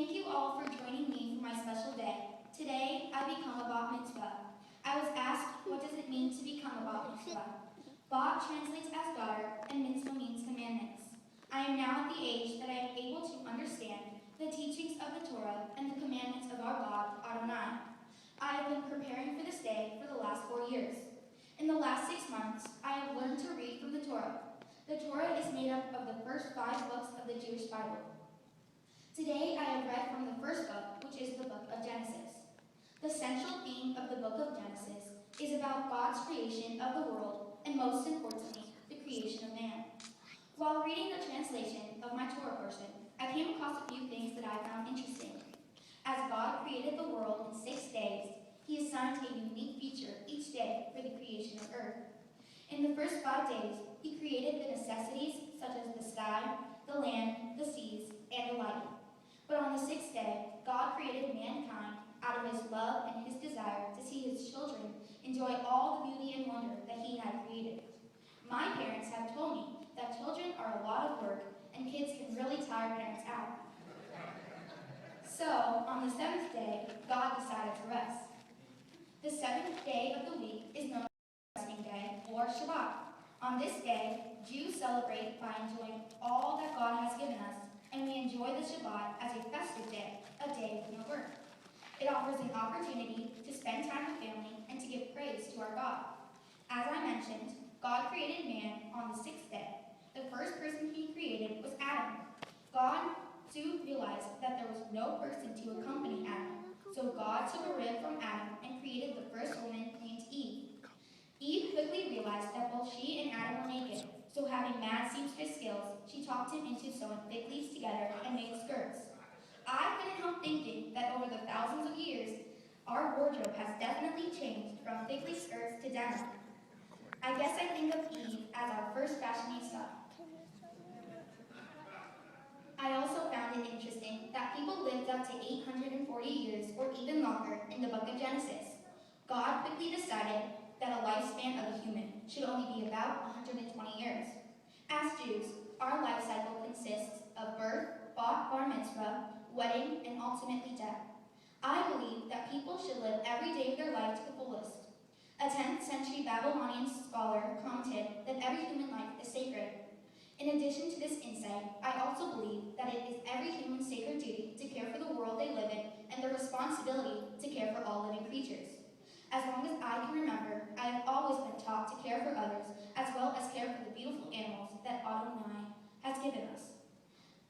Thank you all for joining me for my special day. Today, I become a bat mitzvah. I was asked, what does it mean to become a bat mitzvah? Bat translates as daughter, and mitzvah means commandments. I am now at the age that I am able to understand the teachings of the Torah and the commandments of our God, Adonai. I have been preparing for this day for the last 4 years. In the last 6 months, I have learned to read from the Torah. The Torah is made up of the first 5 books of the Jewish Bible. Today, I have read from the first book, which is the book of Genesis. The central theme of the book of Genesis is about God's creation of the world, and most importantly, the creation of man. While reading the translation of my Torah portion, I came across a few things that I found interesting. As God created the world in 6 days, He assigned a unique feature each day for the creation of earth. In the first 5 days, He created the necessities such as the sky, the land, the seas, and the light. But on the 6th day, God created mankind out of His love and His desire to see His children enjoy all the beauty and wonder that He had created. My parents have told me that children are a lot of work and kids can really tire parents out. So, on the 7th day, God decided to rest. The 7th day of the week is known as Resting Day, or Shabbat. On this day, Jews celebrate by enjoying all that God has given us, and we enjoy the Shabbat as a festive day, a day with no work. It offers an opportunity to spend time with family and to give praise to our God. As I mentioned, God created man on the 6th day. The first person He created was Adam. God soon realized that there was no person to accompany Adam, so God took a rib from Adam and created the first woman named Eve. Eve quickly realized that both she and Adam were naked, so having mad seamstress skills, she talked him into sewing fig leaves together and made skirts. I couldn't help thinking that over the thousands of years, our wardrobe has definitely changed from fig leaf skirts to denim. I guess I think of Eve as our first fashionista. I also found it interesting that people lived up to 840 years or even longer in the book of Genesis. God quickly decided that a lifespan of a human should only be about 120 years. As Jews, our life cycle consists of birth, bar mitzvah, wedding, and ultimately death. I believe that people should live every day of their life to the fullest. A 10th century Babylonian scholar commented that every human life is sacred. In addition to this insight, I also believe that it is every human's sacred duty to care for the world they live in and their responsibility to care for all living creatures. As long as I can remember, I have always been taught to care for others as well as care for the beautiful animals that Adonai has given us.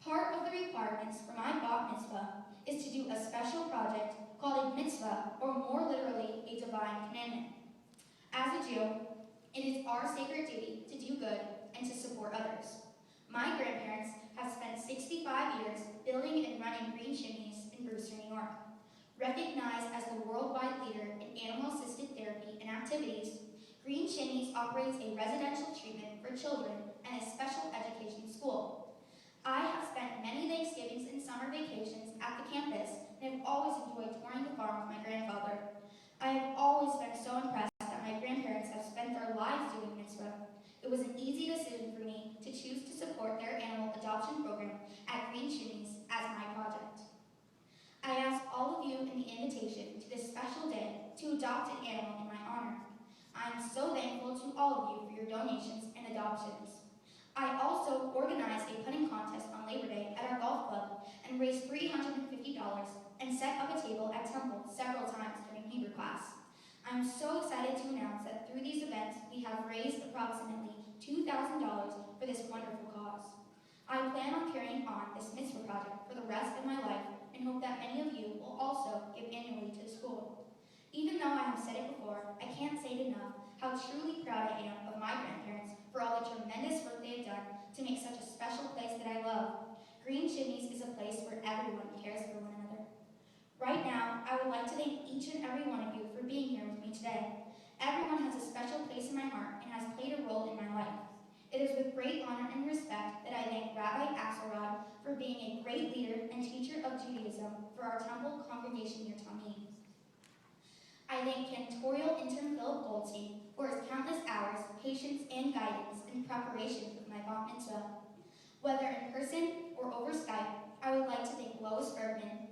Part of the requirements for my bat mitzvah is to do a special project called a mitzvah, or more literally, a divine commandment. As a Jew, it is our sacred duty to do good and to support others. My grandparents have spent 65 years building and running Green Chimneys in Brewster, New York. Recognized as the worldwide leader in animal-assisted therapy and activities, Green Chimneys operates a residential treatment for children and a special education school. I have spent many Thanksgivings and summer vacations at the campus and have always enjoyed touring the farm with my grandfather. I have always been so impressed that my grandparents have spent their lives doing mitzvah. It was an easy decision for me to choose to support their animal adoption program at Green Chimneys as my project. I ask all of you in the invitation to this special day to adopt an animal in my honor. I am so thankful to all of you for your donations and adoptions. I also organized a putting contest on Labor Day at our golf club and raised $350 and set up a table at Temple several times during Hebrew class. I am so excited to announce that through these events, we have raised approximately $2,000 for this wonderful cause. I plan on carrying on this mitzvah project for the rest of my life and hope that many of you will also give annually to the school. Even though I have said it before, I can't say it enough how truly proud I am of my grandparents for all the tremendous work they have done to make such a special place that I love. Green Chimneys is a place where everyone cares for one another. Right now, I would like to thank each and every one of you for being here with me today. Everyone has a special place in my heart and has played a role in my life. It is with great honor and respect that I thank Rabbi Axelrod for being a great leader and teacher of Judaism for our temple congregation near Tamid. I thank Cantorial Intern Philip Goldstein for his countless hours, patience, and guidance in preparation of my bat mitzvah. Whether in person or over Skype, I would like to thank Lois Bergman,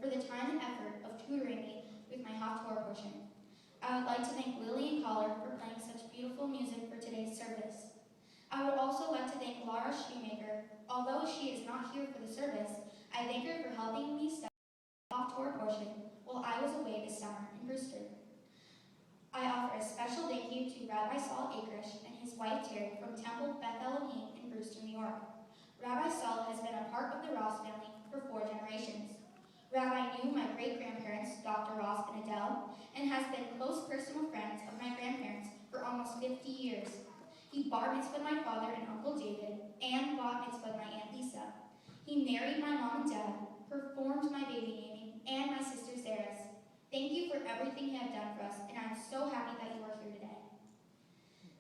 tutoring me with my Haftorah portion. I would like to thank Lillian Collar for playing such beautiful music for today's service. I would also like to thank Laura Shoemaker. Although she is not here for the service, I thank her for helping me study the Haftorah portion while I was away this summer in Brewster. I offer a special thank you to Rabbi Saul Akrish and his wife Terry from Temple Beth Elohim in Brewster, New York. Rabbi Saul has been a part of the Ross family for 4 generations. Rabbi knew my great-grandparents, Dr. Ross and Adele, and has been close personal friends of my grandparents for almost 50 years. He bar mitzvahed my father and Uncle David, and bat mitzvahed my Aunt Lisa. He married my mom and dad, performed my baby naming, and my sister Sarah's. Thank you for everything you have done for us, and I'm so happy that you are here today.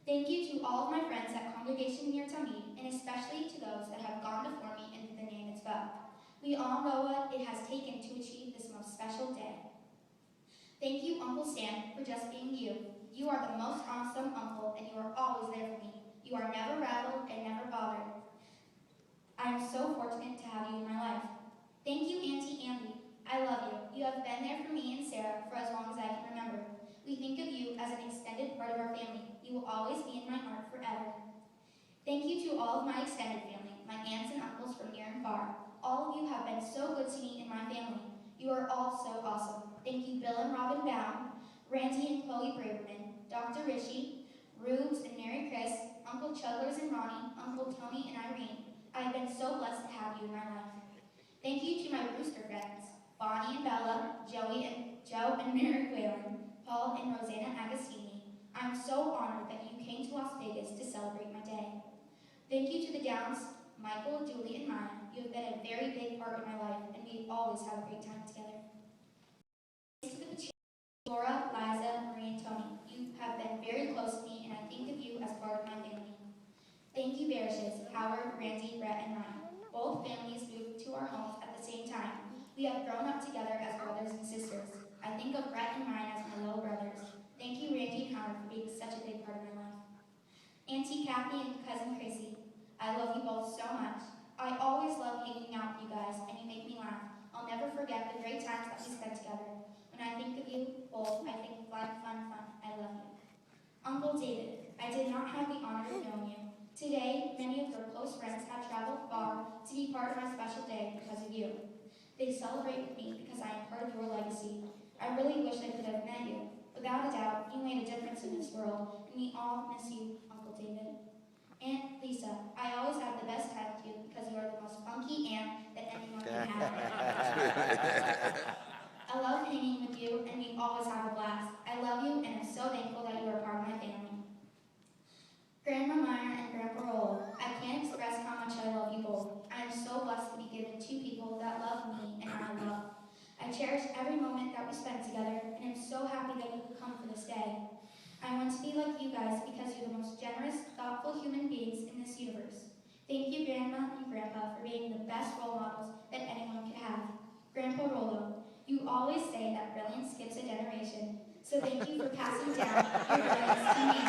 Thank you to all of my friends at Congregation Ner Tamid, and especially to those that have gone before me in the B'nai Mitzvah. We all know what it has taken to achieve this most special day. Thank you, Uncle Stan, for just being you. You are the most awesome uncle, and you are always there for me. You are never rattled and never bothered. I am so fortunate to have you in my life. Thank you, Auntie Andy. I love you. You have been there for me and Sarah for as long as I can remember. We think of you as an extended part of our family. You will always be in my heart forever. Thank you to all of my extended family, my aunts and uncles from near and far. All of you have been so good to me and my family. You are all so awesome. Thank you, Bill and Robin Baum, Randy and Chloe Braverman, Dr. Rishi, Rubes and Mary Chris, Uncle Chudlers and Ronnie, Uncle Tony and Irene. I have been so blessed to have you in my life. Thank you to my Brewster friends, Bonnie and Bella, Joe and Mary Whalen, Paul and Rosanna Agostini. I'm so honored that you came to Las Vegas to celebrate my day. Thank you to the Downs, Michael, Julie, and Maya. You have been a very big part of my life, and we always have a great time together. Thanks to the Pacheco, Laura, Liza, Marie, and Tony. You have been very close to me, and I think of you as part of my family. Thank you, Barishes, Howard, Randy, Brett, and Ryan. Both families moved to our homes at the same time. We have grown up together as brothers and sisters. I think of Brett and Ryan as my little brothers. Thank you, Randy and Howard, for being such a big part of my life. Auntie Kathy and Cousin Tracy, I love you both so much. I always love hanging out with you guys, and you make me laugh. I'll never forget the great times that we spent together. When I think of you both, I think fun. I love you. Uncle David, I did not have the honor of knowing you. Today, many of your close friends have traveled far to be part of my special day because of you. They celebrate with me because I am part of your legacy. I really wish I could have met you. Without a doubt, you made a difference in this world, and we all miss you, Uncle David. Aunt Lisa, I always have the best time with you because you are the most funky aunt that anyone can have. I love hanging with you, and we always have a blast. I love you, and I'm so thankful that you are part of my family. Grandma Meyer and Grandpa Rollo, I can't express how much I love you both. I am so blessed to be given 2 people that love me and I love. I cherish every moment that we spent together, and I'm so happy that you could come for this day. I want to be like you guys because you're the most generous, thoughtful human beings in this universe. Thank you, Grandma and Grandpa, for being the best role models that anyone could have. Grandpa Rollo, you always say that brilliance skips a generation, so thank you for passing down your brilliance to me.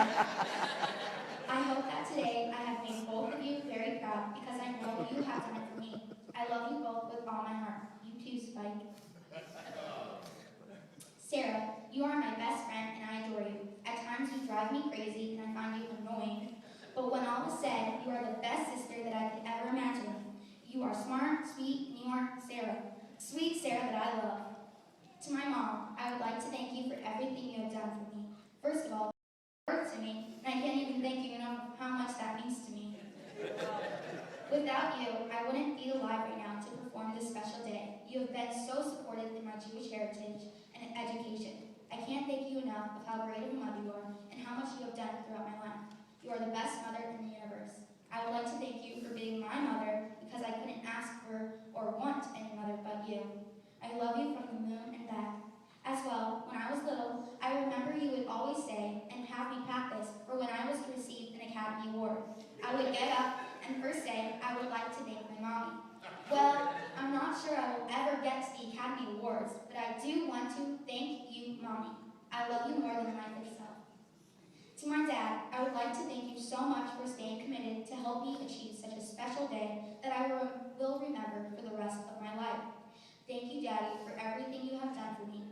I hope that today I have made both of you very proud because I know you have done it for me. I love you both with all my heart. You too, Spike. Sarah, you are my best friend and I adore you. At times you drive me crazy and I find you annoying. But when all is said, you are the best sister that I could ever imagine. You are smart, sweet, and you are Sarah. Sweet Sarah that I love. To my mom, I would like to thank you for everything you have done for me. First of all, to me, and I can't even thank you enough how much that means to me. Without you, I wouldn't be alive right now to perform this special day. You have been so supportive in my Jewish heritage and education. I can't thank you enough of how great of a mother you are and how much you have done throughout my life. You are the best mother in the universe. I would like to thank you for being my mother because I couldn't ask for or want any mother but you. I love you from the moon and back. As well, when I was little, I remember you would always say and have me practice for when I was to receive an Academy Award. I would get up and first say, I would like to thank my mommy. Well, I'm not sure I will ever get to the Academy Awards, but I do want to thank you, Mommy. I love you more than life itself. To my dad, I would like to thank you so much for staying committed to help me achieve such a special day that I will remember for the rest of my life. Thank you, Daddy, for everything you have done for me.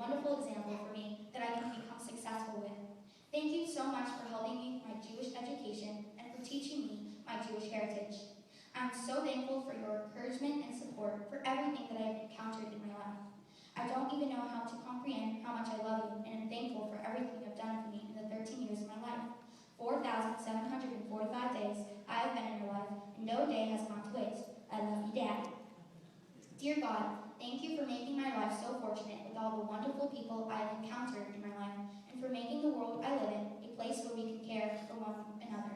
wonderful example for me that I can become successful with. Thank you so much for helping me with my Jewish education and for teaching me my Jewish heritage. I'm so thankful for your encouragement and support for everything that I've encountered in my life. I don't even know how to comprehend how much I love you and am thankful for everything you've done for me in the 13 years of my life. 4,745 days I have been in your life, and no day has gone to waste. I love you, Dad. Dear God, thank you for making my life so fortunate with all the wonderful people I have encountered in my life, and for making the world I live in a place where we can care for one another.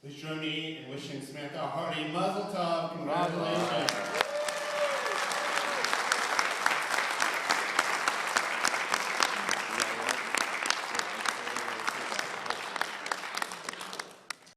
Please join me in wishing Samantha a hearty Mazel Tov. Congratulations.